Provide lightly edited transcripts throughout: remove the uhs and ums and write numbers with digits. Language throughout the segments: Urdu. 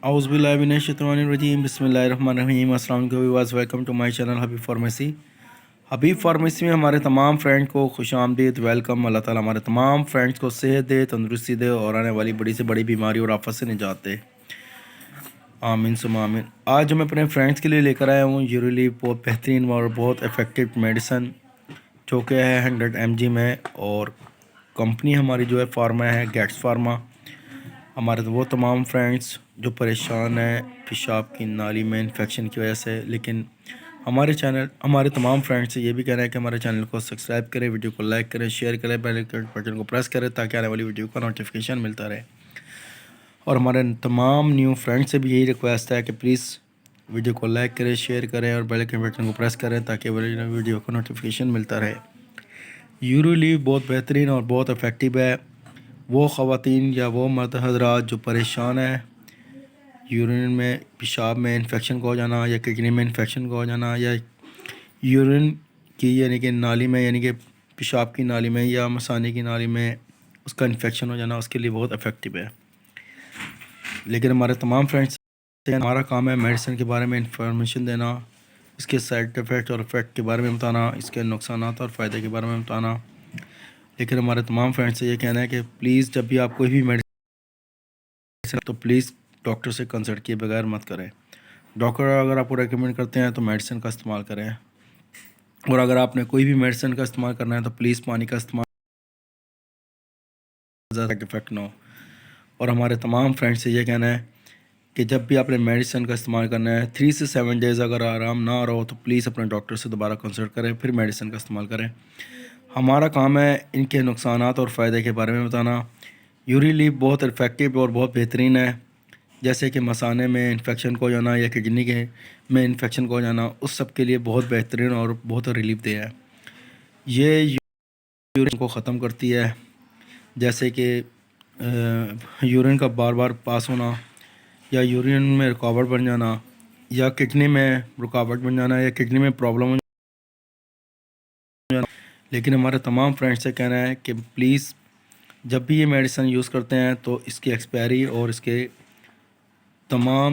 اعوذ باللہ من الشیطان الرجیم بسم اللہ الرحمن الرحیم السلام علیکم viewers, welcome to my channel Habib pharmacy. Habib pharmacy میں ہمارے تمام فرینڈ کو خوش آمدید، ویلکم۔ اللہ تعالیٰ ہمارے تمام فرینڈس کو صحت دے، تندرستی دے اور آنے والی بڑی سے بڑی بیماری اور آفت سے نجات دے، آمین ثم آمین۔ آج میں اپنے فرینڈس کے لیے لے کر آیا ہوں یوریلی بہت بہترین اور بہت افیکٹو میڈیسن، جو کہ ہے 100 mg میں، اور کمپنی ہماری جو ہے فارما ہے، گیٹس فارما۔ ہمارے وہ تمام فرینڈس جو پریشان ہیں پیشاب کی نالی میں انفیکشن کی وجہ سے، لیکن ہمارے تمام فرینڈس سے یہ بھی کہہ رہے ہیں کہ ہمارے چینل کو سبسکرائب کریں، ویڈیو کو لائک کریں، شیئر کریں، بیل آئیکن بٹن کو پریس کریں تاکہ آنے والی ویڈیو کا نوٹیفیکیشن ملتا رہے۔ اور ہمارے تمام نیو فرینڈ سے بھی یہی ریکویسٹ ہے کہ پلیز ویڈیو کو لائک کریں، شیئر کریں اور بیل آئیکن بٹن کو پریس کریں تاکہ ویڈیو کا نوٹیفیکیشن ملتا رہے۔ یوریلی بہت بہترین اور بہت افیکٹو ہے۔ وہ خواتین یا وہ مرد حضرات جو پریشان ہیں یورین میں، پیشاب میں انفیکشن کو ہو جانا، یا کڈنی میں انفیکشن کو ہو جانا، یا یورین کی یعنی کہ نالی میں، یعنی کہ پیشاب کی نالی میں یا مثانے کی نالی میں اس کا انفیکشن ہو جانا، اس کے لیے بہت افیکٹو ہے۔ لیکن ہمارے تمام فرینڈس، ہمارا کام ہے میڈیسن کے بارے میں انفارمیشن دینا، اس کے سائڈ افیکٹ اور افیکٹ کے بارے میں بتانا، اس کے نقصانات اور فائدے کے بارے میں بتانا۔ لیکن ہمارے تمام فرینڈس سے یہ کہنا ہے کہ پلیز جب بھی آپ کوئی بھی میڈیسن تو پلیز ڈاکٹر سے کنسلٹ کیے بغیر مت کریں۔ ڈاکٹر اگر آپ کو ریکمینڈ کرتے ہیں تو میڈیسن کا استعمال کریں، اور اگر آپ نے کوئی بھی میڈیسن کا استعمال کرنا ہے تو پلیز پانی کا استعمال، زیادہ افیکٹ نہ ہو۔ اور ہمارے تمام فرینڈس سے یہ کہنا ہے کہ جب بھی آپ نے میڈیسن کا استعمال کرنا ہے 3 سے 7 ڈیز اگر آرام نہ آ رہا ہو تو پلیز اپنے ڈاکٹر سے دوبارہ کنسلٹ کریں، پھر میڈیسن کا استعمال کریں۔ ہمارا کام ہے ان کے نقصانات اور فائدے کے بارے میں بتانا۔ یوریلی بہت افیکٹو اور بہت بہترین ہے، جیسے کہ مثانے میں انفیکشن کو ہو جانا یا کڈنی کے میں انفیکشن کو ہو جانا، اس سب کے لیے بہت بہترین اور بہت ریلیف دے ہے۔ یہ یورین کو ختم کرتی ہے، جیسے کہ یورین کا بار بار پاس ہونا، یا یورین میں رکاوٹ بن جانا، یا کڈنی میں رکاوٹ بن جانا، یا کڈنی میں پرابلم ہو جانا۔ لیکن ہمارے تمام فرینڈس سے کہنا ہے کہ پلیز جب بھی یہ میڈیسن یوز کرتے ہیں تو اس کی ایکسپائری اور اس کے تمام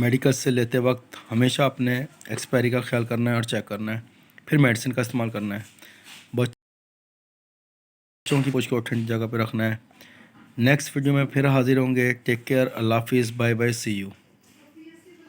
میڈیکل سے لیتے وقت ہمیشہ اپنے ایکسپائری کا خیال کرنا ہے اور چیک کرنا ہے، پھر میڈیسن کا استعمال کرنا ہے۔ بچوں کی پوچھ کو ٹھنڈی جگہ پہ رکھنا ہے۔ نیکسٹ ویڈیو میں پھر حاضر ہوں گے۔ ٹیک کیئر، اللہ حافظ، بائے بائے، سی یو۔